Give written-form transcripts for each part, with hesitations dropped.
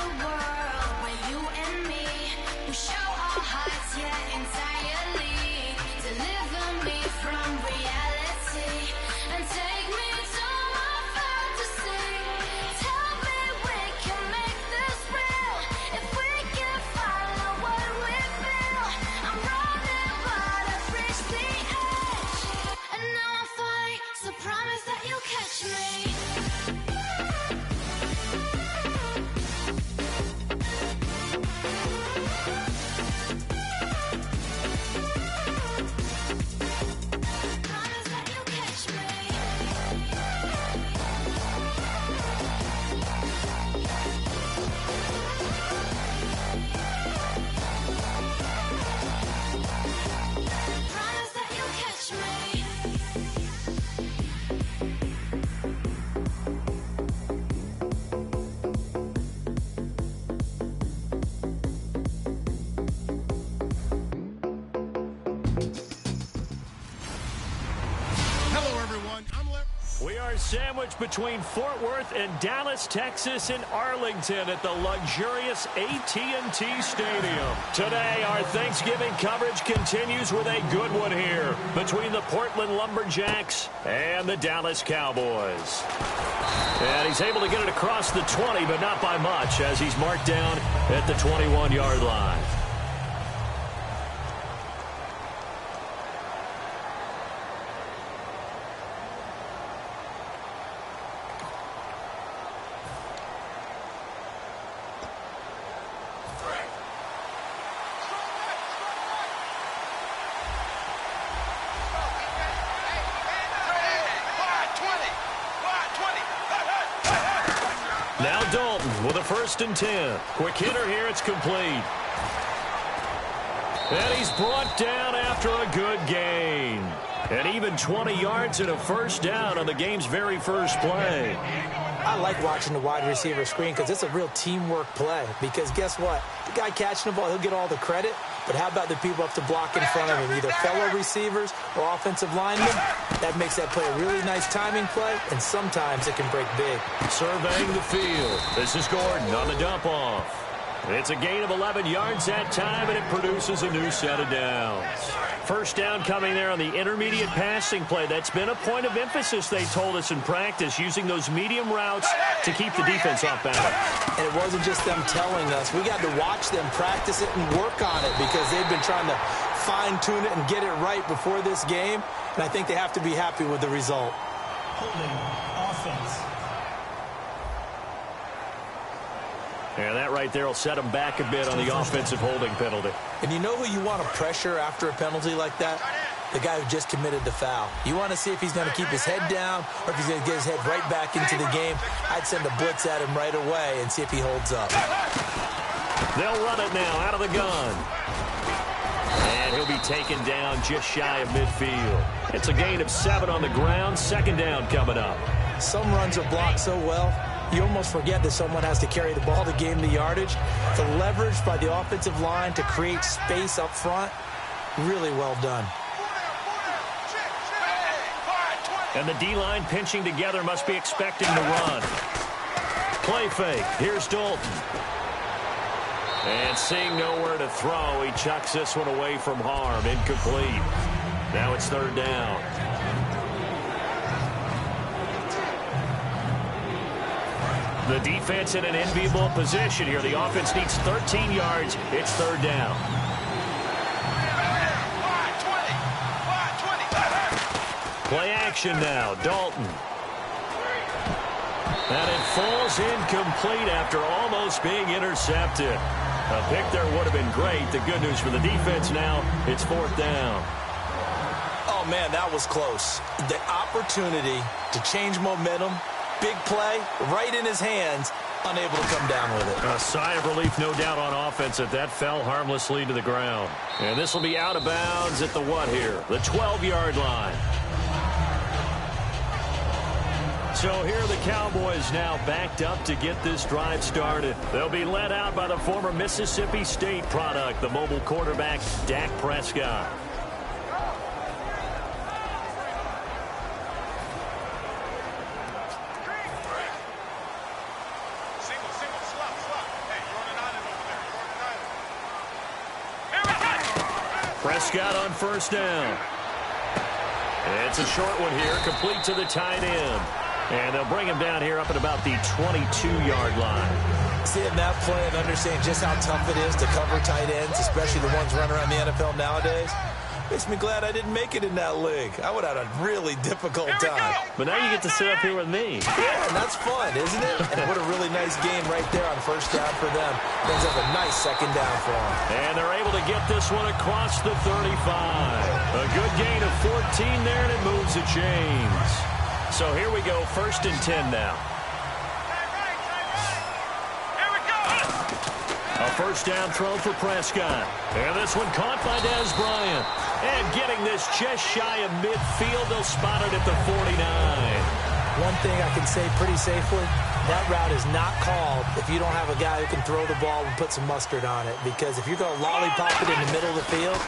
world where you and me, we show our hearts, yeah, entirely. Deliver me from reality and take me to my fantasy. Tell me we can make this real if we can follow what we feel. I'm running, but I've reached the edge, and now I'm falling, so promise that you'll catch me. Promise that you'll catch me. Promise that you'll catch me. Hello, everyone. I'm Larry. We are sandwiched between Fort Worth and Dallas, Texas, and Arlington at the luxurious AT&T Stadium. Today, our Thanksgiving coverage continues with a good one here between the Portland Lumberjacks and the Dallas Cowboys. And he's able to get it across the 20, but not by much, as he's marked down at the 21-yard line. Now Dalton with a 1st and 10. Quick hitter here, it's complete. And he's brought down after a good gain. And even 20 yards and a 1st down on the game's very first play. I like watching the wide receiver screen because it's a real teamwork play. Because guess what? The guy catching the ball, he'll get all the credit. But how about the people up to block in front of him, either fellow receivers or offensive linemen? That makes that play a really nice timing play, and sometimes it can break big. Surveying the field. This is Gordon on the dump off. It's a gain of 11 yards that time, and it produces a new set of downs. 1st down coming there on the intermediate passing play. That's been a point of emphasis, they told us in practice, using those medium routes to keep the defense off balance. And it wasn't just them telling us. We got to watch them practice it and work on it because they've been trying to fine-tune it and get it right before this game. And I think they have to be happy with the result. Holding offense. And that right there will set them back a bit on the offensive holding penalty. And you know who you want to pressure after a penalty like that? The guy who just committed the foul. You want to see if he's going to keep his head down or if he's going to get his head right back into the game. I'd send a blitz at him right away and see if he holds up. They'll run it now out of the gun. And he'll be taken down just shy of midfield. It's a gain of 7 on the ground. 2nd down coming up. Some runs are blocked so well, you almost forget that someone has to carry the ball to gain the yardage. The leverage by the offensive line to create space up front, really well done. And the D-line pinching together must be expecting the run. Play fake. Here's Dalton. And seeing nowhere to throw, he chucks this one away from harm. Incomplete. Now it's 3rd down. The defense in an enviable position here. The offense needs 13 yards. It's 3rd down. Play action now. Dalton. And it falls incomplete after almost being intercepted. A pick there would have been great. The good news for the defense now, it's 4th down. Oh, man, that was close. The opportunity to change momentum, big play, right in his hands, unable to come down with it. A sigh of relief, no doubt, on offense that that fell harmlessly to the ground. And this will be out of bounds at the what here? The 12-yard line. So here are the Cowboys now backed up to get this drive started. They'll be led out by the former Mississippi State product, the mobile quarterback, Dak Prescott. Prescott on first down. It's a short one here, complete to the tight end. And they'll bring him down here up at about the 22-yard line. Seeing that play and understanding just how tough it is to cover tight ends, especially the ones running around the NFL nowadays, makes me glad I didn't make it in that league. I would have had a really difficult time. But now you get to sit up here with me. Yeah, and that's fun, isn't it? And what a really nice game right there on first down for them. Brings up a nice second down for them. And they're able to get this one across the 35. A good gain of 14 there, and it moves the chains. So here we go, 1st and 10 now. A first down throw for Prescott. And this one caught by Dez Bryant. And getting this just shy of midfield, they'll spot it at the 49. One thing I can say pretty safely, that route is not called if you don't have a guy who can throw the ball and put some mustard on it. Because if you're going to lollipop it in the middle of the field,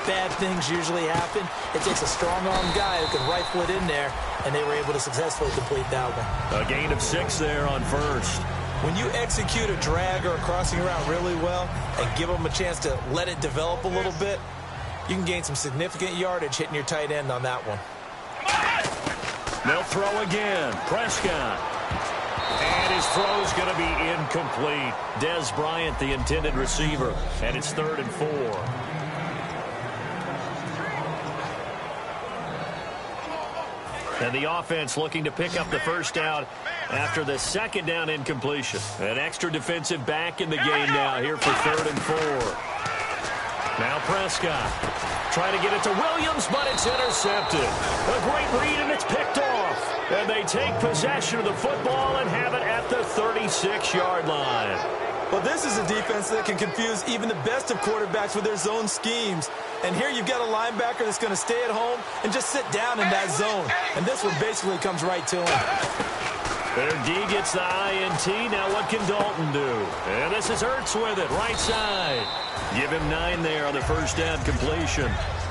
bad things usually happen. It takes a strong-armed guy who can rifle it in there, and they were able to successfully complete that one. A gain of 6 there on first. When you execute a drag or a crossing route really well and give them a chance to let it develop a little bit, you can gain some significant yardage hitting your tight end on that one. They'll throw again. Prescott. And his throw's going to be incomplete. Dez Bryant, the intended receiver. And it's 3rd and 4. And the offense looking to pick up the first down after the second down incompletion. An extra defensive back in the game now here for 3rd and 4. Now Prescott trying to get it to Williams, but it's intercepted. A great read, and it's picked off. And they take possession of the football and have it at the 36-yard line. Well, this is a defense that can confuse even the best of quarterbacks with their zone schemes. And here you've got a linebacker that's going to stay at home and just sit down in that zone. And this one basically comes right to him. Their D gets the INT. Now what can Dalton do? And this is Ertz with it, right side. Give him 9 there on the first down completion.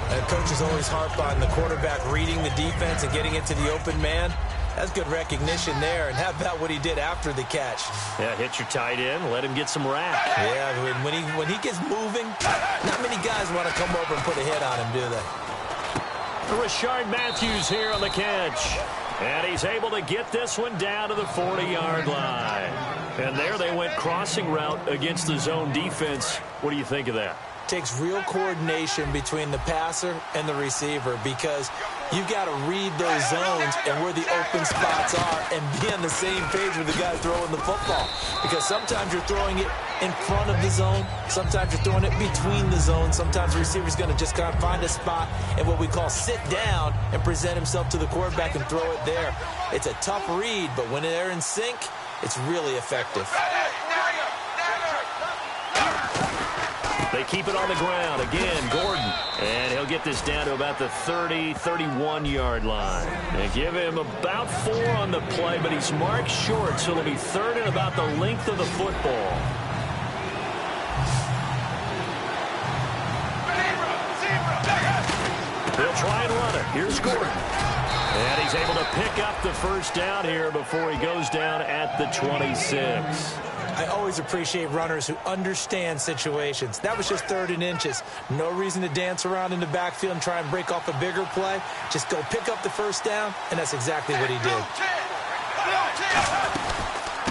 And coaches always harp on the quarterback reading the defense and getting it to the open man. That's good recognition there. And how about what he did after the catch? Yeah, hit your tight end, let him get some rack. Yeah, when he gets moving, not many guys want to come over and put a hit on him, do they? Rashard Matthews here on the catch. And he's able to get this one down to the 40-yard line. And there they went crossing route against the zone defense. What do you think of that? Takes real coordination between the passer and the receiver because you've got to read those zones and where the open spots are and be on the same page with the guy throwing the football. Because sometimes you're throwing it in front of the zone. Sometimes you're throwing it between the zones. Sometimes the receiver's going to just kind of find a spot and what we call sit down and present himself to the quarterback and throw it there. It's a tough read, but when they're in sync, it's really effective. They keep it on the ground. Again, Gordon. And he'll get this down to about the 30, 31-yard line. And give him about 4 on the play, but he's marked short, so it'll be 3rd and about the length of the football. They'll try and run it. Here's Gordon. And he's able to pick up the first down here before he goes down at the 26. I always appreciate runners who understand situations. That was just 3rd and inches. No reason to dance around in the backfield and try and break off a bigger play. Just go pick up the first down, and that's exactly what he did.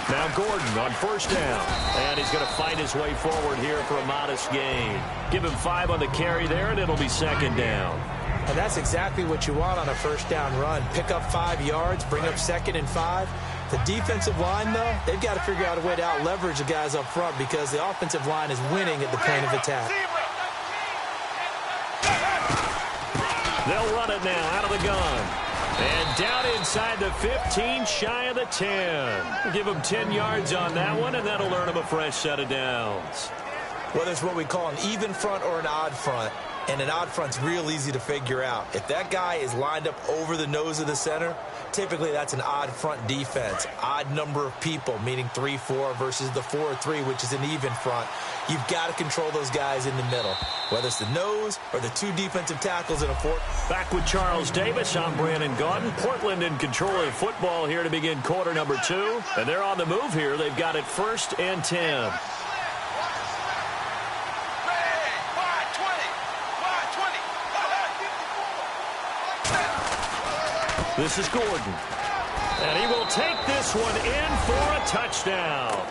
Now Gordon on first down. And he's going to fight his way forward here for a modest gain. Give him 5 on the carry there, and it'll be 2nd down. And that's exactly what you want on a first down run. Pick up 5 yards, bring up 2nd and 5. The defensive line, though, they've got to figure out a way to out-leverage the guys up front because the offensive line is winning at the point of attack. They'll run it now out of the gun. And down inside the 15, shy of the 10. Give them 10 yards on that one, and that'll earn them a fresh set of downs. Whether it's what we call an even front or an odd front, and an odd front's real easy to figure out. If that guy is lined up over the nose of the center, typically that's an odd front defense. Odd number of people, meaning 3-4 versus the 4-3, which is an even front. You've got to control those guys in the middle, whether it's the nose or the 2 defensive tackles in a 4. Back with Charles Davis, I'm Brandon Gaudin. Portland in control of football here to begin quarter number 2. And they're on the move here. They've got it 1st and 10. This is Gordon. And he will take this one in for a touchdown.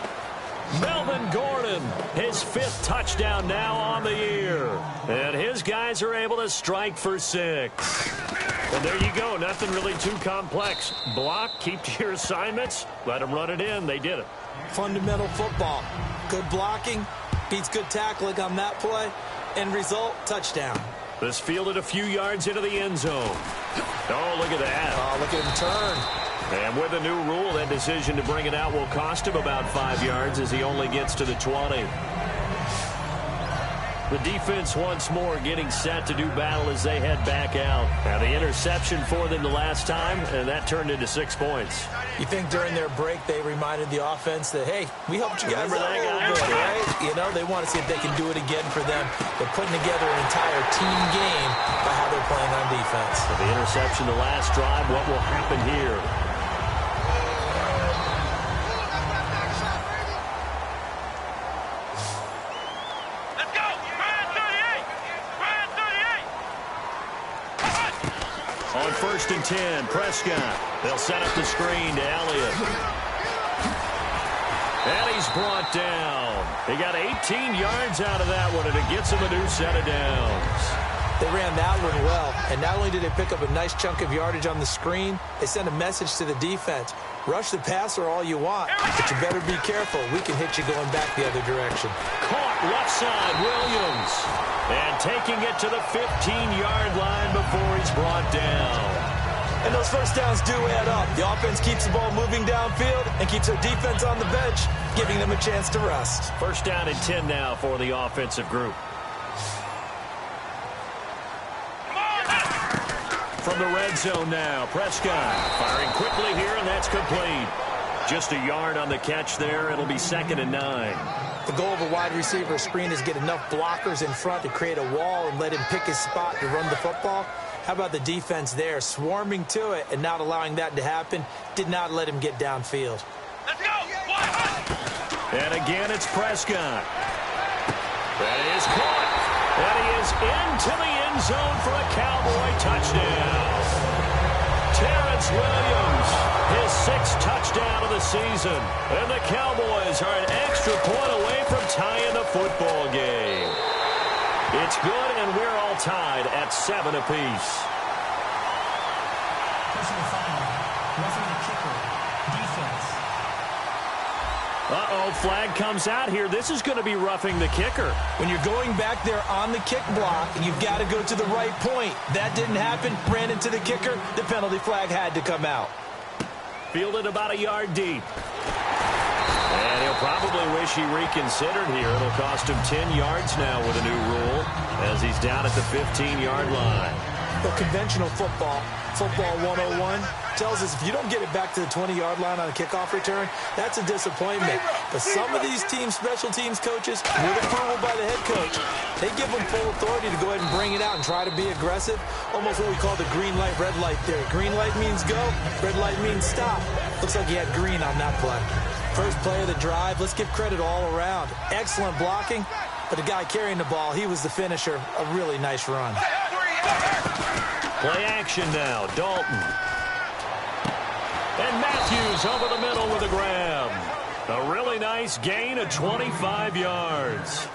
Melvin Gordon, his 5th touchdown now on the year. And his guys are able to strike for 6. And there you go. Nothing really too complex. Block, keep to your assignments, let them run it in. They did it. Fundamental football. Good blocking, beats good tackling on that play. End result, touchdown. This fielded a few yards into the end zone. Oh, look at that. Oh, look at him turn. And with a new rule, that decision to bring it out will cost him about 5 yards as he only gets to the 20. The defense once more getting set to do battle as they head back out. Now the interception for them the last time, and that turned into 6 points. You think during their break they reminded the offense that, hey, we helped you guys Remember out that, a little guys? bit, right? You know, they want to see if they can do it again for them. They're putting together an entire team game by how they're playing on defense. So the interception the last drive, what will happen here? On 1st and 10, Prescott. They'll set up the screen to Elliott. And he's brought down. He got 18 yards out of that one, and it gets him a new set of downs. They ran that one well, and not only did they pick up a nice chunk of yardage on the screen, they sent a message to the defense. Rush the passer all you want, but you better be careful. We can hit you going back the other direction. Caught left side, Williams. And taking it to the 15-yard line before he's brought down. And those first downs do add up. The offense keeps the ball moving downfield and keeps their defense on the bench, giving them a chance to rest. 1st down and 10 now for the offensive group. From the red zone now, Prescott firing quickly here, and that's complete. Just a yard on the catch there. It'll be 2nd and 9. The goal of a wide receiver screen is get enough blockers in front to create a wall and let him pick his spot to run the football. How about the defense there, swarming to it and not allowing that to happen? Did not let him get downfield. Let's go! And again, it's Prescott. That is caught. And he is into the end zone for a Cowboy touchdown. Terrence Williams, his 6th touchdown of the season. And the Cowboys are an extra point away from tying the football game. It's good, and we're all tied at 7 apiece. Personal foul. Roughing the kicker. Defense. Uh-oh, flag comes out here. This is going to be roughing the kicker. When you're going back there on the kick block, you've got to go to the right point. That didn't happen. Ran into the kicker. The penalty flag had to come out. Fielded about a yard deep. And he'll probably wish he reconsidered here. It'll cost him 10 yards now with a new rule as he's down at the 15-yard line. But conventional football 101, tells us if you don't get it back to the 20-yard line on a kickoff return, that's a disappointment. But some of these teams, special teams coaches, with approval by the head coach, they give them full authority to go ahead and bring it out and try to be aggressive. Almost what we call the green light, red light there. Green light means go, red light means stop. Looks like he had green on that play. First play of the drive, let's give credit all around. Excellent blocking, but the guy carrying the ball, he was the finisher. A really nice run. Play action now, Dalton. And Matthews over the middle with a grab. A really nice gain of 25 yards.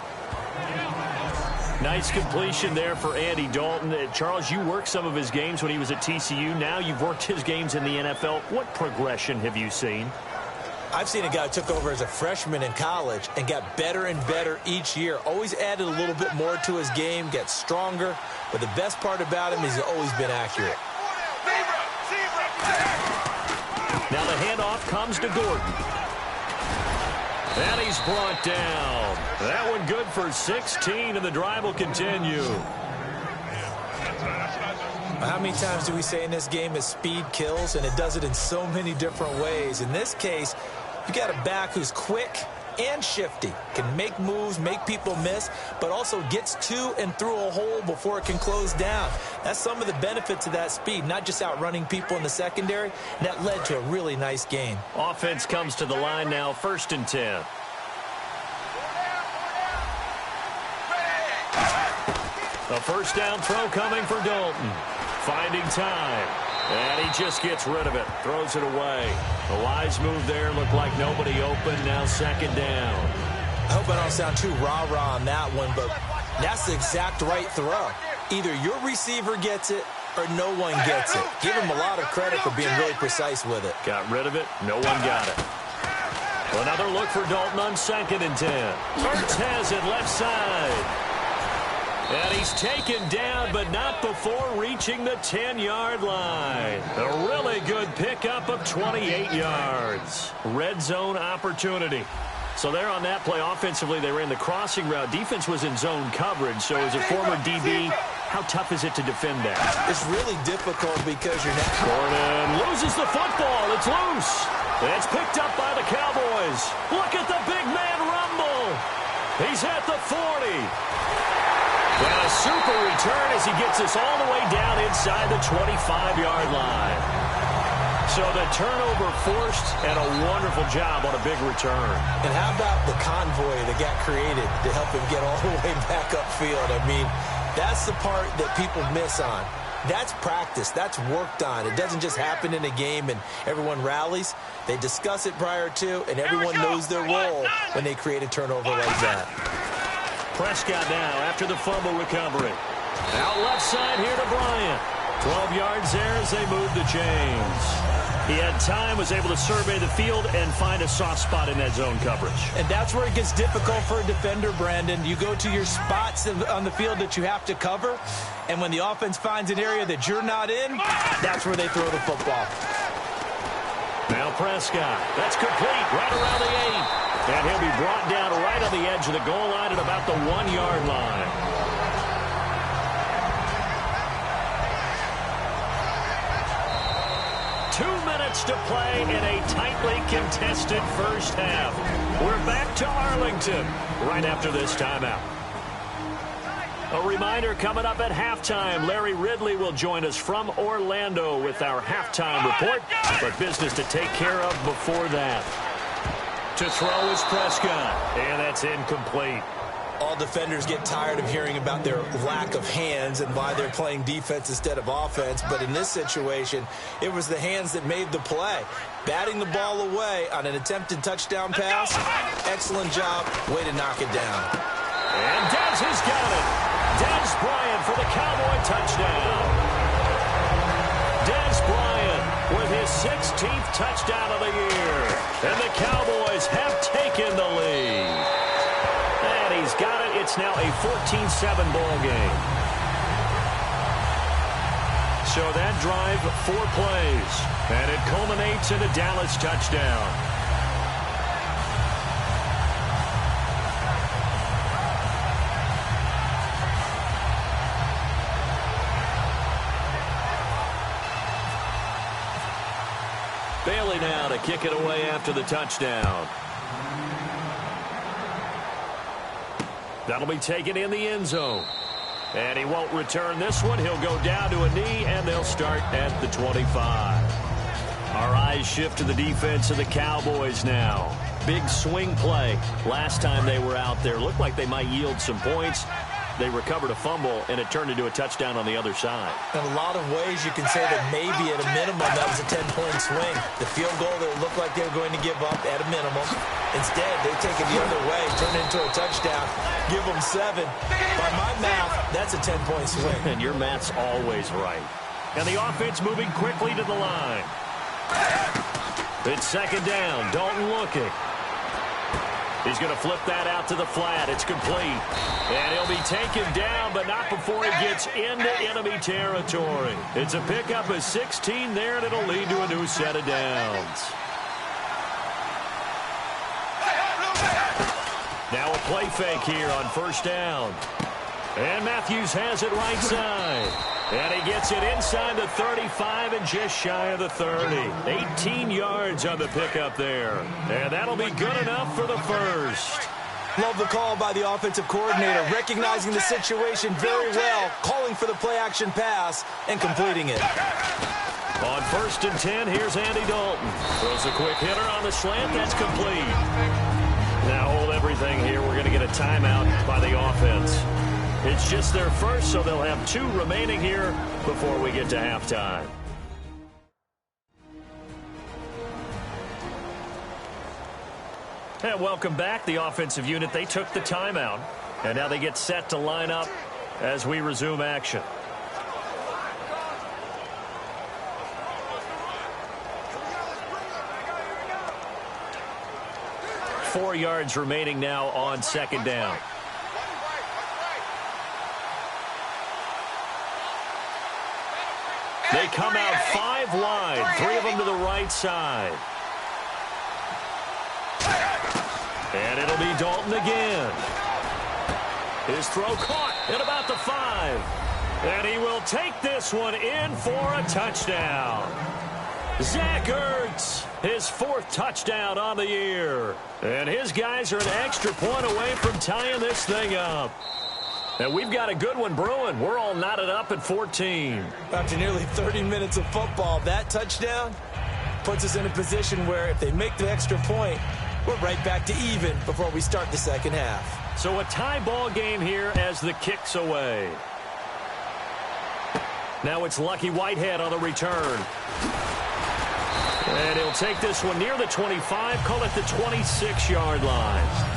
Nice completion there for Andy Dalton. Charles, you worked some of his games when he was at TCU. Now you've worked his games in the NFL. What progression have you seen? I've seen a guy who took over as a freshman in college and got better and better each year. Always added a little bit more to his game, gets stronger. But the best part about him is he's always been accurate. Now the handoff comes to Gordon. And he's brought down. That one good for 16, and the drive will continue. How many times do we say in this game that speed kills, and it does it in so many different ways? In this case, you got a back who's quick and shifty, can make moves, make people miss, but also gets to and through a hole before it can close down. That's some of the benefits of that speed, not just outrunning people in the secondary, and that led to a really nice gain. Offense comes to the line now, 1st and 10. A first down throw coming for Dalton. Finding time. And he just gets rid of it, throws it away. A wise move there, looked like nobody open, now second down. I hope I don't sound too rah-rah on that one, but that's the exact right throw. Either your receiver gets it or no one gets it. Give him a lot of credit for being really precise with it. Got rid of it, no one got it. Another look for Dalton on 2nd and 10. Hurts has it left side. And he's taken down, but not before reaching the 10-yard line. A really good pickup of 28 yards. Red zone opportunity. So there on that play, offensively, they ran the crossing route. Defense was in zone coverage, so as a former DB, how tough is it to defend that? It's really difficult because you're not... Gordon loses the football. It's loose. It's picked up by the Cowboys. Look at the big man rumble. He's at the 40. And a super return as he gets us all the way down inside the 25-yard line. So the turnover forced and a wonderful job on a big return. And how about the convoy that got created to help him get all the way back upfield? I mean, that's the part that people miss on. That's practice. That's worked on. It doesn't just happen in a game and everyone rallies. They discuss it prior to, and everyone knows their role when they create a turnover like that. Prescott now after the fumble recovery. Out left side here to Bryant. 12 yards there as they move the chains. He had time, was able to survey the field and find a soft spot in that zone coverage. And that's where it gets difficult for a defender, Brandon. You go to your spots on the field that you have to cover, and when the offense finds an area that you're not in, that's where they throw the football. Now Prescott. That's complete right around the 8. And he'll be brought down right on the edge of the goal line at about the 1-yard line. To play in a tightly contested first half. We're back to Arlington right after this timeout. A reminder coming up at halftime, Larry Ridley will join us from Orlando with our halftime report, but business to take care of before that. To throw is Prescott, and that's incomplete. All defenders get tired of hearing about their lack of hands and why they're playing defense instead of offense. But in this situation, it was the hands that made the play. Batting the ball away on an attempted touchdown pass. Excellent job. Way to knock it down. And Dez has got it. Dez Bryant for the Cowboy touchdown. Dez Bryant with his 16th touchdown of the year. And the Cowboys have taken the lead. And he's got it. It's now a 14-7 ball game. So that drive, 4 plays. And it culminates in a Dallas touchdown. Bailey now to kick it away after the touchdown. That'll be taken in the end zone. And he won't return this one. He'll go down to a knee, and they'll start at the 25. Our eyes shift to the defense of the Cowboys now. Big swing play. Last time they were out there, looked like they might yield some points. They recovered a fumble, and it turned into a touchdown on the other side. In a lot of ways, you can say that maybe at a minimum that was a 10-point swing. The field goal that looked like they were going to give up at a minimum. Instead, they take it the other way, turn it into a touchdown, give them 7. By my math, that's a 10-point swing. And your math's always right. And the offense moving quickly to the line. It's second down. Dalton looking. He's going to flip that out to the flat. It's complete. And he'll be taken down, but not before he gets into enemy territory. It's a pickup of 16 there, and it'll lead to a new set of downs. Now a play fake here on first down. And Matthews has it right side. And he gets it inside the 35 and just shy of the 30. 18 yards on the pickup there. And that'll be good enough for the first. Love the call by the offensive coordinator, recognizing the situation very well, calling for the play-action pass and completing it. On 1st and 10, here's Andy Dalton. Throws a quick hitter on the slant. That's complete. Now hold everything here. We're going to get a timeout by the offense. It's just their first, so they'll have 2 remaining here before we get to halftime. And welcome back. The offensive unit, they took the timeout. And now they get set to line up as we resume action. Four yards remaining now on second down. They come out 5 wide, 3 of them to the right side. And it'll be Dalton again. His throw caught at about the 5. And he will take this one in for a touchdown. Zach Ertz, his 4th touchdown on the year. And his guys are an extra point away from tying this thing up. And we've got a good one brewing. We're all knotted up at 14. After nearly 30 minutes of football, that touchdown puts us in a position where if they make the extra point, we're right back to even before we start the second half. So a tie ball game here as the kick's away. Now it's Lucky Whitehead on the return. And he'll take this one near the 25, call it the 26-yard line.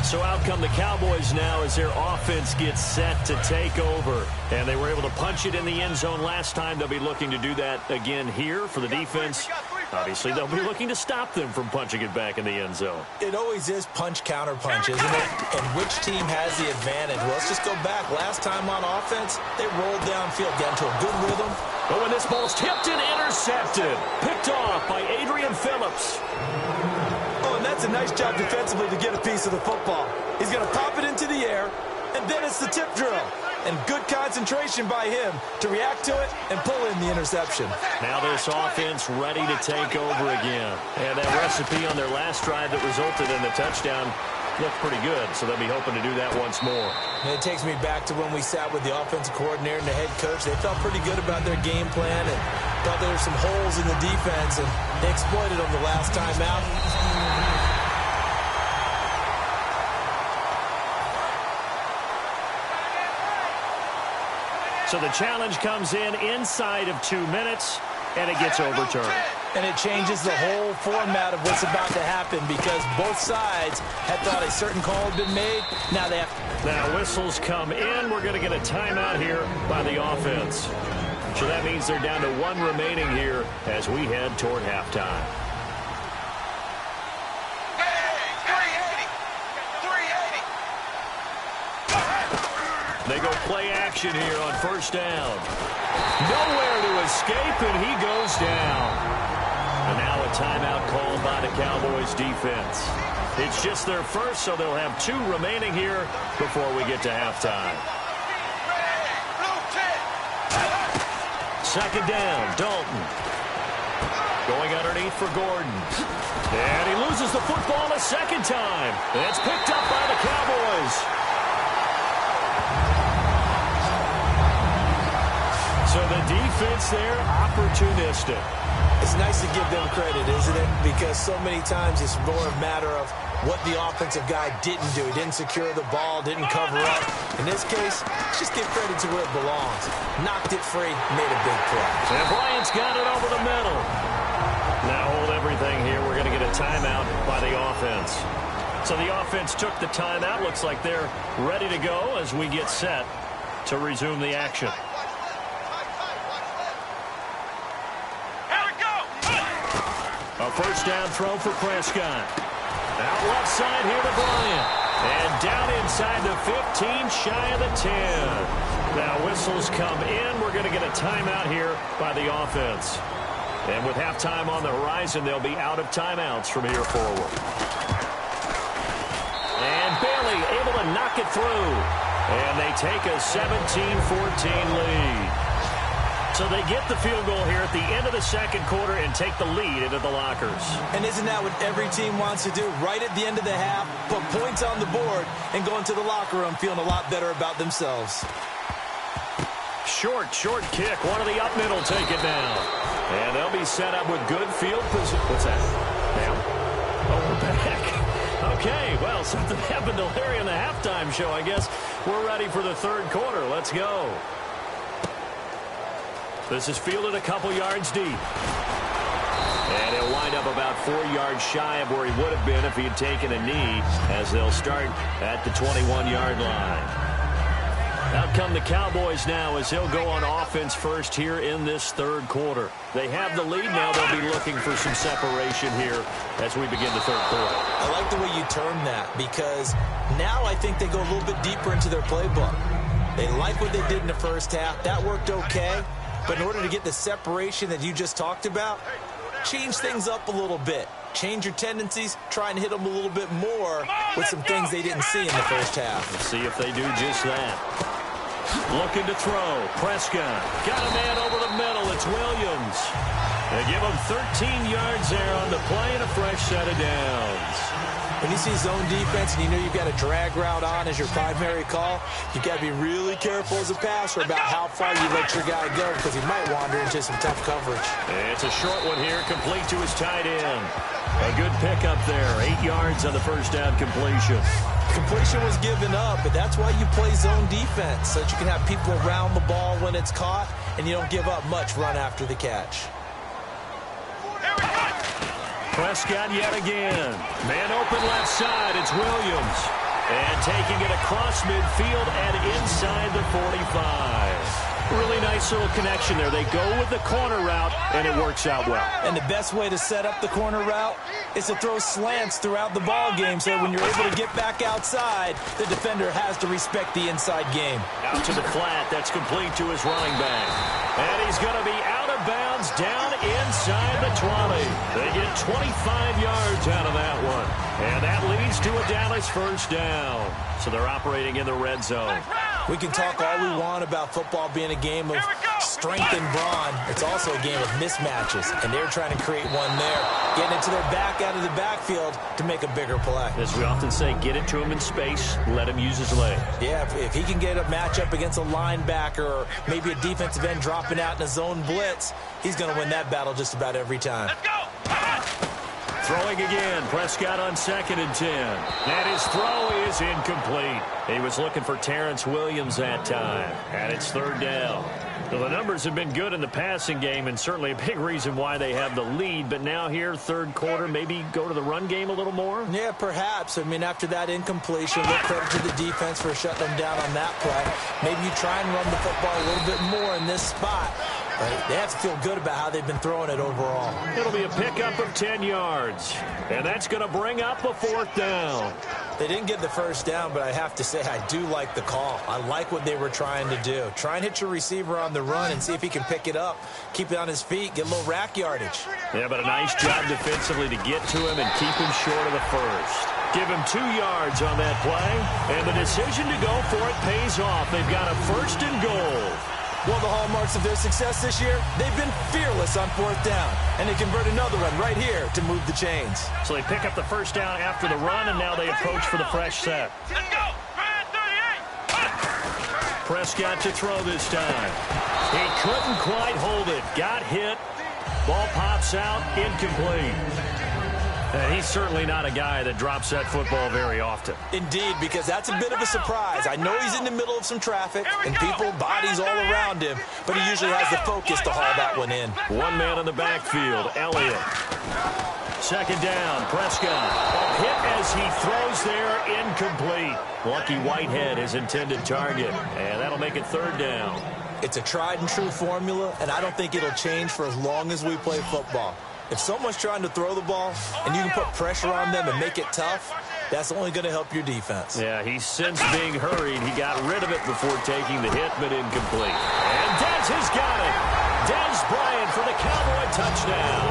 So out come the Cowboys now as their offense gets set to take over. And they were able to punch it in the end zone last time. They'll be looking to do that again here for the defense. Obviously, they'll be looking to stop them from punching it back in the end zone. It always is punch-counter-punch, isn't it? And which team has the advantage? Well, let's just go back. Last time on offense, they rolled downfield, got into a good rhythm. But when this ball's tipped and intercepted, picked off by Adrian Phillips. Oh, and that's a nice job defensively to get a piece of the football. He's going to pop it into the air, and then it's the tip drill. And good concentration by him to react to it and pull in the interception. Now this offense ready to take over again. And that recipe on their last drive that resulted in the touchdown looked pretty good, so they'll be hoping to do that once more. And it takes me back to when we sat with the offensive coordinator and the head coach. They felt pretty good about their game plan and thought there were some holes in the defense, and they exploited them the last time out. So the challenge comes in inside of 2 minutes, and it gets overturned. And it changes the whole format of what's about to happen because both sides had thought a certain call had been made. Now they have. Now whistles come in. We're going to get a timeout here by the offense. So that means they're down to 1 remaining here as we head toward halftime. They go play action here on first down. Nowhere to escape, and he goes down. And now a timeout called by the Cowboys defense. It's just their first, so they'll have 2 remaining here before we get to halftime. Second down, Dalton. Going underneath for Gordon. And he loses the football a second time. And it's picked up by the Cowboys. So the defense there, opportunistic. It's nice to give them credit, isn't it? Because so many times it's more a matter of what the offensive guy didn't do. He didn't secure the ball, didn't cover up. In this case, just give credit to where it belongs. Knocked it free, made a big play. And Bryant's got it over the middle. Now hold everything here. We're going to get a timeout by the offense. So the offense took the timeout. Looks like they're ready to go as we get set to resume the action. A first down throw for Prescott. Out left side here to Bryant. And down inside the 15, shy of the 10. Now whistles come in. We're going to get a timeout here by the offense. And with halftime on the horizon, they'll be out of timeouts from here forward. And Bailey able to knock it through. And they take a 17-14 lead. So they get the field goal here at the end of the second quarter and take the lead into the lockers. And isn't that what every team wants to do? Right at the end of the half, put points on the board and go into the locker room feeling a lot better about themselves. Short kick. One of the up middle take it now. And they'll be set up with good field position. What's that? Now? Oh, we're back. Okay, well, something happened to Larry in the halftime show, I guess. We're ready for the third quarter. Let's go. This is fielded a couple yards deep. And up about 4 yards shy of where he would have been if he had taken a knee, as they'll start at the 21-yard line. Out come the Cowboys now as he'll go on offense first here in this third quarter. They have the lead now. They'll be looking for some separation here as we begin the third quarter. I like the way you term that, because now I think they go a little bit deeper into their playbook. They like what they did in the first half. That worked okay. But in order to get the separation that you just talked about, change things up a little bit. Change your tendencies, try and hit them a little bit more with some things they didn't see in the first half. We'll see if they do just that. Looking to throw. Prescott. Got a man over the middle. It's Williams. They give him 13 yards there on the play and a fresh set of downs. When you see zone defense and you know you've got a drag route on as your primary call, you've got to be really careful as a passer about how far you let your guy go, because he might wander into some tough coverage. It's a short one here, complete to his tight end. A good pickup there, 8 yards on the first down completion. Completion was given up, but that's why you play zone defense, so that you can have people around the ball when it's caught, and you don't give up much run after the catch. Prescott yet again. Man open left side, it's Williams. And taking it across midfield and inside the 45. Really nice little connection there. They go with the corner route, and it works out well. And the best way to set up the corner route is to throw slants throughout the ball game, so when you're able to get back outside, the defender has to respect the inside game. Out to the flat. That's complete to his running back. And he's going to be out of bounds down inside the 20. They get 25 yards out of that one. And that leads to a Dallas first down. So they're operating in the red zone. We can talk all we want about football being a game of strength and brawn. It's also a game of mismatches, and they're trying to create one there, getting it to their back out of the backfield to make a bigger play. As we often say, get it to him in space, let him use his leg. Yeah, if he can get a matchup against a linebacker or maybe a defensive end dropping out in a zone blitz, he's going to win that battle just about every time. Let's go! Throwing again, Prescott on 2nd and 10. And his throw is incomplete. He was looking for Terrence Williams that time. And it's 3rd down. Well, the numbers have been good in the passing game, and certainly a big reason why they have the lead. But now here, third quarter, maybe go to the run game a little more? Yeah, perhaps. I mean, after that incompletion, give credit to the defense for shutting them down on that play. Maybe you try and run the football a little bit more in this spot. Right? They have to feel good about how they've been throwing it overall. It'll be a pickup of 10 yards. And that's going to bring up a 4th down. They didn't get the first down, but I have to say I do like the call. I like what they were trying to do. Try and hit your receiver on the run and see if he can pick it up, keep it on his feet, get a little rack yardage. Yeah, but a nice job defensively to get to him and keep him short of the first. Give him 2 yards on that play, and the decision to go for it pays off. They've got a 1st and goal. One of the hallmarks of their success this year, they've been fearless on 4th down, and they convert another one right here to move the chains. So they pick up the first down after the run, and now they approach for the fresh set. Let's go! 38! Prescott to throw this time. He couldn't quite hold it. Got hit. Ball pops out, incomplete. And he's certainly not a guy that drops that football very often. Indeed, because that's a bit of a surprise. I know he's in the middle of some traffic and people, bodies all around him, but he usually has the focus to haul that one in. One man in the backfield, Elliott. 2nd down, Prescott. A hit as he throws there, incomplete. Lucky Whitehead, his intended target. And that'll make it 3rd down. It's a tried and true formula, and I don't think it'll change for as long as we play football. If someone's trying to throw the ball and you can put pressure on them and make it tough, that's only going to help your defense. Yeah, he's since being hurried. He got rid of it before taking the hit, but incomplete. And Dez has got it. Dez Bryant for the Cowboy touchdown.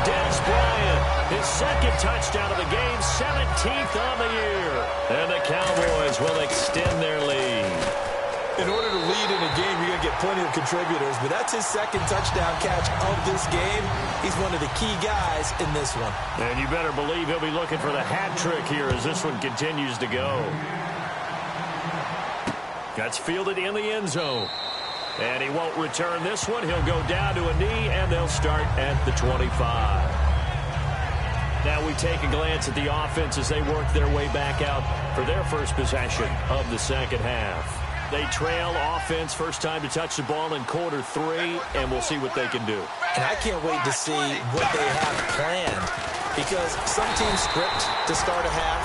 Dez Bryant, his 2nd touchdown of the game, 17th on the year. And the Cowboys will extend their lead. In order to lead in a game, you're going to get plenty of contributors, but that's his 2nd touchdown catch of this game. He's one of the key guys in this one. And you better believe he'll be looking for the hat trick here as this one continues to go. That's fielded in the end zone. And he won't return this one. He'll go down to a knee, and they'll start at the 25. Now we take a glance at the offense as they work their way back out for their first possession of the 2nd half. They trail offense first time to touch the ball in quarter 3, and we'll see what they can do. And I can't wait to see what they have planned, because some teams script to start a half.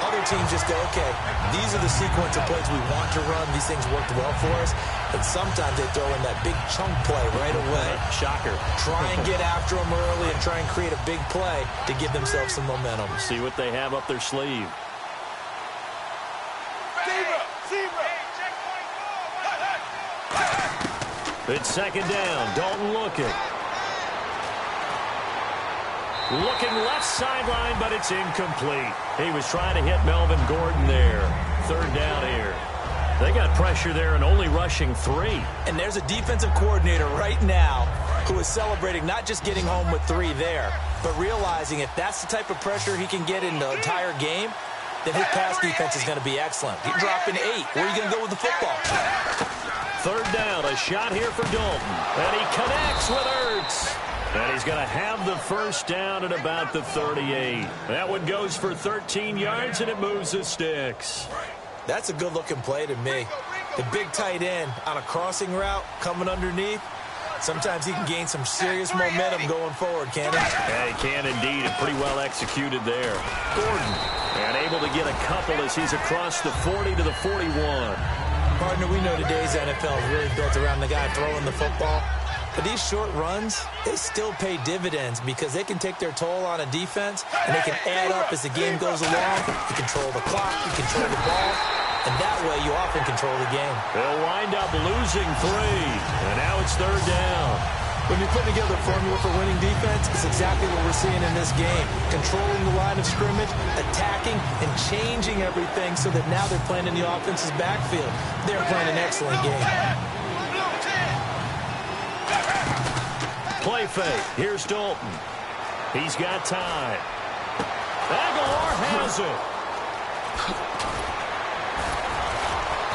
Other teams just go, okay, these are the sequence of plays we want to run. These things worked well for us. And sometimes they throw in that big chunk play right away. Shocker. Try and get after them early and try and create a big play to give themselves some momentum. See what they have up their sleeve. It's second down. Dalton looking. Looking left sideline, but it's incomplete. He was trying to hit Melvin Gordon there. Third down here. They got pressure there and only rushing 3. And there's a defensive coordinator right now who is celebrating not just getting home with 3 there, but realizing if that's the type of pressure he can get in the entire game, then his pass defense is going to be excellent. You're dropping 8. Where are you going to go with the football? Third down, a shot here for Dalton. And he connects with Ertz. And he's going to have the first down at about the 38. That one goes for 13 yards, and it moves the sticks. That's a good-looking play to me. The big tight end on a crossing route coming underneath. Sometimes he can gain some serious momentum going forward, can't he? Yeah, he can indeed, and pretty well executed there. Gordon, and able to get a couple as he's across the 40 to the 41. Partner, we know today's NFL is really built around the guy throwing the football. But these short runs, they still pay dividends because they can take their toll on a defense, and they can add up as the game goes along. You control the clock, you control the ball, and that way you often control the game. They'll wind up losing 3, and now it's third down. When you put together a formula for winning defense, it's exactly what we're seeing in this game. Controlling the line of scrimmage, attacking, and changing everything so that now they're playing in the offense's backfield. They're playing an excellent game. Play fake. Here's Dalton. He's got time. Aguilar has it.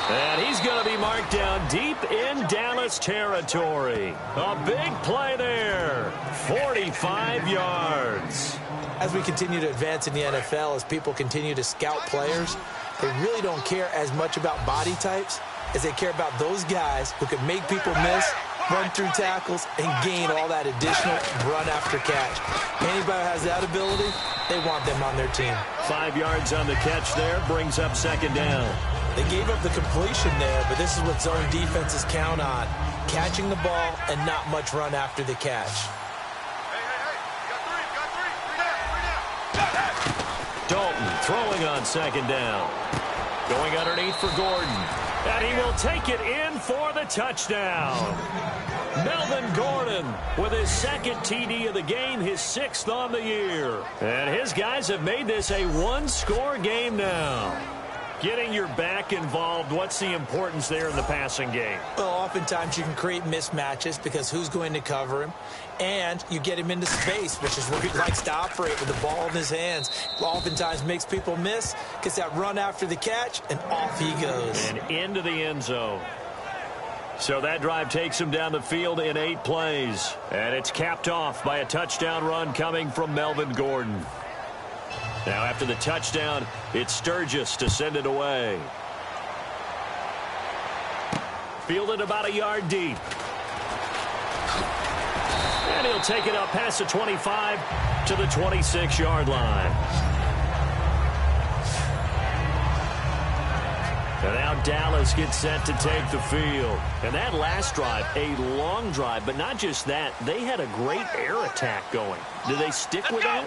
And he's going to be marked down deep in Dallas territory. A big play there. 45 yards. As we continue to advance in the NFL, as people continue to scout players, they really don't care as much about body types as they care about those guys who can make people miss, run through tackles, and gain all that additional run after catch. Anybody who has that ability, they want them on their team. 5 yards on the catch there, brings up second down. They gave up the completion there, but this is what zone defenses count on, catching the ball and not much run after the catch. Dalton throwing on second down. Going underneath for Gordon. And he will take it in for the touchdown. Melvin Gordon with his second TD of the game, his 6th on the year. And his guys have made this a one-score game now. Getting your back involved, what's the importance there in the passing game? Well, oftentimes you can create mismatches because who's going to cover him? And you get him into space, which is where he likes to operate with the ball in his hands. Oftentimes makes people miss, gets that run after the catch, and off he goes. And into the end zone. So that drive takes him down the field in 8 plays. And it's capped off by a touchdown run coming from Melvin Gordon. Now after the touchdown, it's Sturgis to send it away. Fielded about a yard deep. And he'll take it up past the 25 to the 26-yard line. And now Dallas gets set to take the field. And that last drive, a long drive, but not just that, they had a great air attack going. Do they stick with that?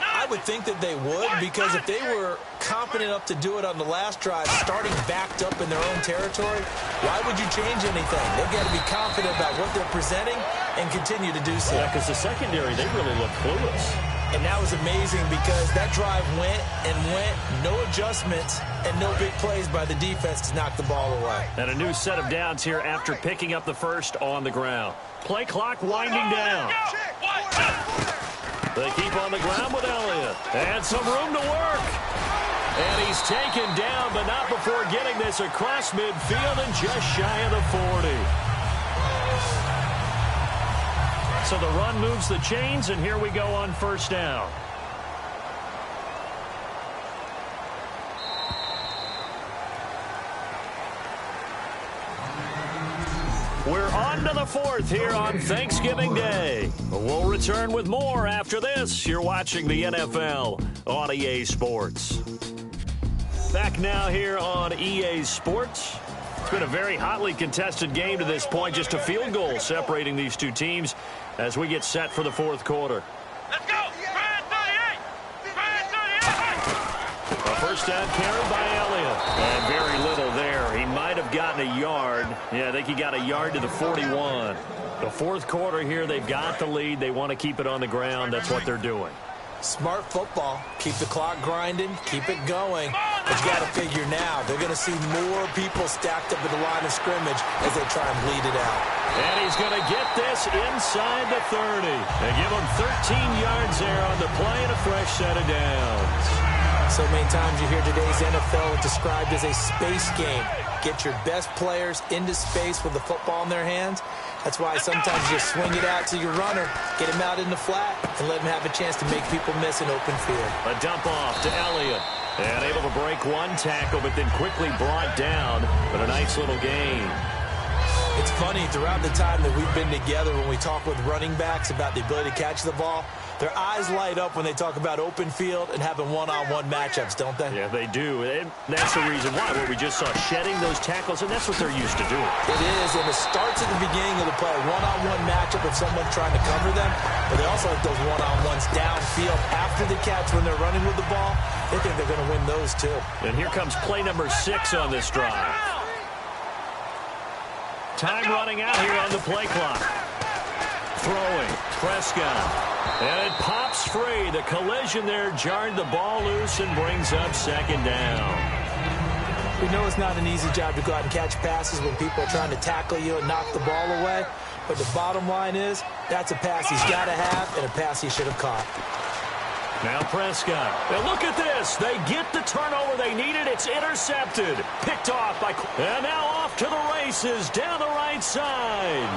I would think that they would, because if they were confident enough to do it on the last drive, starting backed up in their own territory, why would you change anything? They've got to be confident about what they're presenting and continue to do so. Yeah, because the secondary, they really look clueless. And that was amazing because that drive went and went, no adjustments, and no big plays by the defense to knock the ball away. And a new set of downs here after picking up the first on the ground. Play clock winding down. They keep on the ground with Elliott. And some room to work. And he's taken down, but not before getting this across midfield and just shy of the 40. So the run moves the chains, and here we go on first down. We're on to the fourth here on Thanksgiving Day. We'll return with more after this. You're watching the NFL on EA Sports. Back now here on EA Sports. It's been a very hotly contested game to this point. Just a field goal separating these two teams as we get set for the fourth quarter. Let's go! Red 38! Red 38! A first down carry by Elliott. And very little there. He might have gotten a yard. Yeah, I think he got a yard to the 41. The fourth quarter here, they've got the lead. They want to keep it on the ground. That's what they're doing. Smart football. Keep the clock grinding. Keep it going. But you got to figure now, they're going to see more people stacked up at the line of scrimmage as they try and bleed it out. And he's going to get this inside the 30. They give him 13 yards there on the play and a fresh set of downs. So many times you hear today's NFL described as a space game. Get your best players into space with the football in their hands. That's why sometimes you swing it out to your runner, get him out in the flat, and let him have a chance to make people miss an open field. A dump off to Elliott. And able to break one tackle, but then quickly brought down. But a nice little gain. It's funny, throughout the time that we've been together, when we talk with running backs about the ability to catch the ball, their eyes light up when they talk about open field and having one-on-one matchups, don't they? Yeah, they do. And that's the reason why. Where we just saw shedding those tackles, and that's what they're used to doing. It is, and it starts at the beginning of the play. One-on-one matchup if someone's trying to cover them, but they also like those one-on-ones downfield after the catch when they're running with the ball. They think they're going to win those, too. And here comes play number 6 on this drive. Time running out here on the play clock. Throwing, Prescott. And it pops free. The collision there jarred the ball loose and brings up second down. We know it's not an easy job to go out and catch passes when people are trying to tackle you and knock the ball away. But the bottom line is, that's a pass he's got to have and a pass he should have caught. Now Prescott. And look at this. They get the turnover they needed. It's intercepted. Picked off by... And now off to the races down the right side.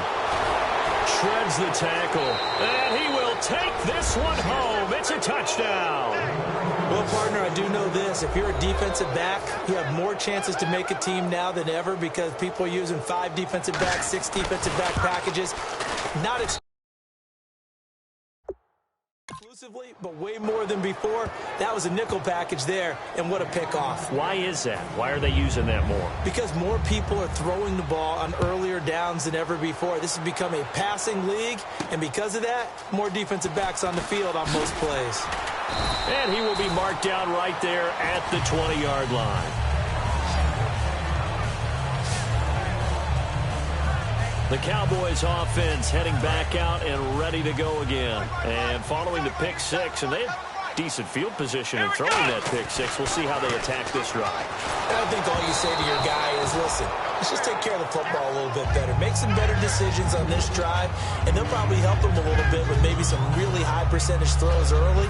Shreds the tackle. And he will take this one home. It's a touchdown. Well, partner, I do know this. If you're a defensive back, you have more chances to make a team now than ever because people are using 5 defensive backs, 6 defensive back packages. Not exclusively, but way more than before. That was a nickel package there, and what a pickoff. Why is that? Why are they using that more? Because more people are throwing the ball on earlier downs than ever before. This has become a passing league, and because of that, more defensive backs on the field on most plays. And he will be marked down right there at the 20-yard line. The Cowboys offense heading back out and ready to go again. And following the pick 6, and they have decent field position in throwing that pick 6. We'll see how they attack this drive. I think all you say to your guy is, listen, let's just take care of the football a little bit better. Make some better decisions on this drive, and they'll probably help him a little bit with maybe some really high percentage throws early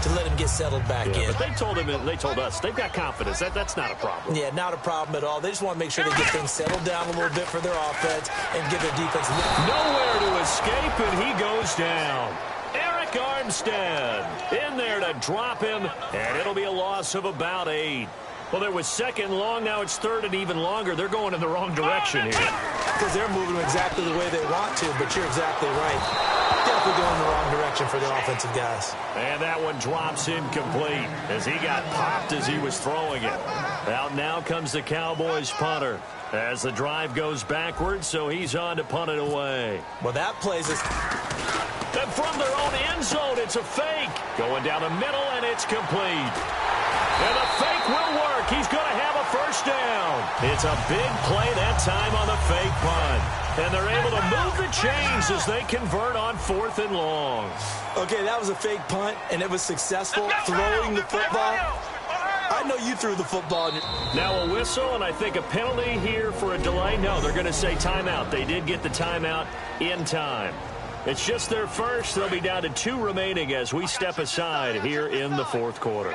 to let him get settled back in. But they told us, they've got confidence. That's not a problem. Yeah, not a problem at all. They just want to make sure they get things settled down a little bit for their offense and give their defense a little... Nowhere to escape, and he goes down. Eric Armstead in there to drop him, and it'll be a loss of about 8. Well, there was second long. Now it's third and even longer. They're going in the wrong direction here. Because they're moving exactly the way they want to, but you're exactly right. Definitely going in the wrong direction for the offensive guys. And that one drops incomplete as he got popped as he was throwing it. Out now comes the Cowboys punter as the drive goes backwards, so he's on to punt it away. Well, that plays us. And from their own end zone, it's a fake. Going down the middle, and it's complete. And the fake will work. He's going to have a first down. It's a big play that time on the fake punt. And they're able to move the chains as they convert on 4th and long. Okay, that was a fake punt, and it was successful throwing the football. I know you threw the football. Now a whistle, and I think a penalty here for a delay. No, they're going to say timeout. They did get the timeout in time. It's just their first. They'll be down to 2 remaining as we step aside here in the fourth quarter.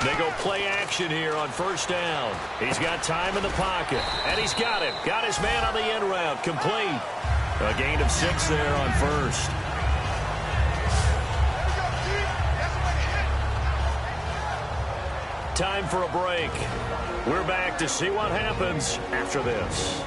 They go play action here on first down. He's got time in the pocket, and he's got him. Got his man on the end route, complete. A gain of 6 there on first. time for a break. We're back to see what happens after this.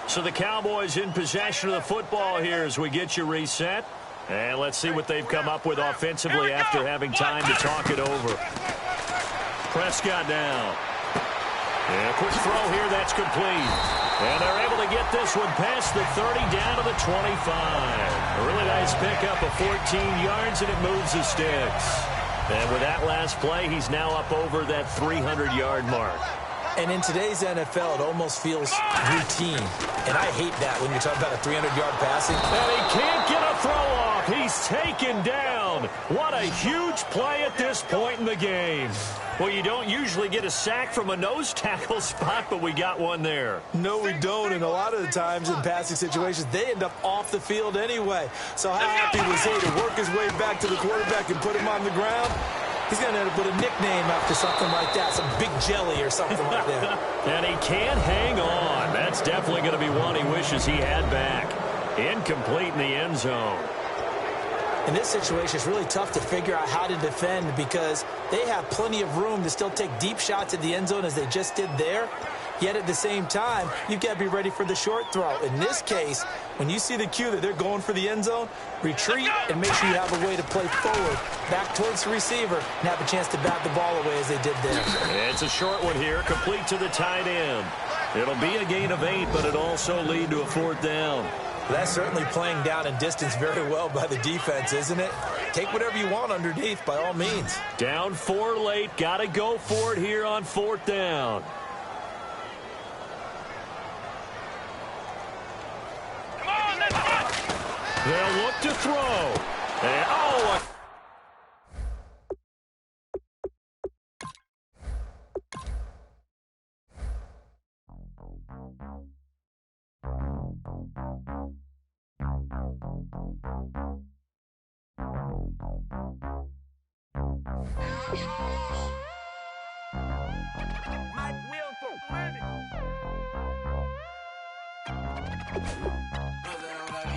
So the Cowboys in possession of the football here as we get you reset. And let's see what they've come up with offensively after having time to talk it over. Prescott now. And a quick throw here, that's complete. And they're able to get this one past the 30 down to the 25. A really nice pickup of 14 yards, and it moves the sticks. And with that last play, he's now up over that 300-yard mark. And in today's NFL, it almost feels routine. And I hate that when you talk about a 300-yard passing. And he can't get a throw off. He's taken down. What a huge play at this point in the game. Well, you don't usually get a sack from a nose tackle spot, but we got one there. No, we don't. And a lot of the times in passing situations, they end up off the field anyway. So how happy was he to work his way back to the quarterback and put him on the ground? He's going to end up with a nickname after something like that, some big jelly or something like that. And he can't hang on. That's definitely going to be one he wishes he had back. Incomplete in the end zone. In this situation, it's really tough to figure out how to defend because they have plenty of room to still take deep shots at the end zone as they just did there. Yet at the same time, you've got to be ready for the short throw. In this case, when you see the cue that they're going for the end zone, retreat and make sure you have a way to play forward, back towards the receiver, and have a chance to bat the ball away as they did there. It's a short one here, complete to the tight end. It'll be a gain of 8, but it'll also lead to a 4th down. That's certainly playing down in distance very well by the defense, isn't it? Take whatever you want underneath, by all means. Down 4 late, got to go for it here on 4th down. They'll look to throw. And,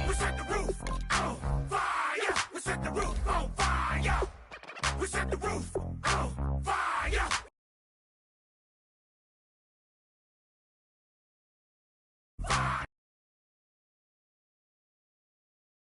We set the roof on fire. We set the roof on fire. We set the roof on fire.